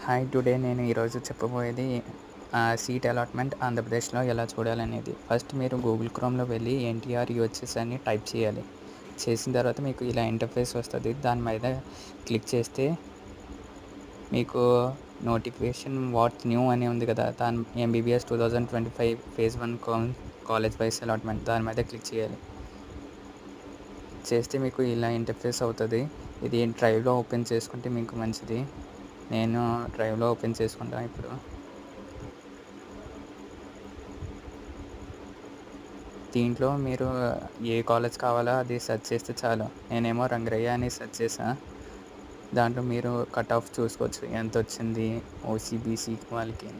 Hi today నేను ఈరోజు చెప్పబోయేది సీట్ అలాట్మెంట్ ఆంధ్రప్రదేశ్లో ఎలా చూడాలనేది. ఫస్ట్ మీరు గూగుల్ క్రోమ్‌లో వెళ్ళి ఎన్టీఆర్ యూహెచ్ఎస్ అని టైప్ చేయాలి. చేసిన తర్వాత మీకు ఇలా ఇంటర్ఫేస్ వస్తది. దాని మీద క్లిక్ చేస్తే మీకు నోటిఫికేషన్ వాట్స్ న్యూ అని ఉంది కదా! MBBS 2025 phase 1 college wise allotment దాని మీద క్లిక్ చేయాలి. చేస్తే మీకు ఇలా ఇంటర్ఫేస్ అవుతది. ఇది డ్రైవ్‌లో ఓపెన్ చేసుకుంటే మీకు మంచిది. నేను డ్రైవ్‌లో ఓపెన్ చేసుకుంటాను ఇప్పుడు. దీంట్లో మీరు ఏ కాలేజ్ కావాలో అది సెర్చ్ చేస్తే చాలు. నేనేమో రంగరయ్య అని సెర్చ్ చేశా. దాంట్లో మీరు కట్ ఆఫ్ చూసుకోవచ్చు ఎంతొచ్చింది ఓసీ, బీసీ వాళ్ళకి.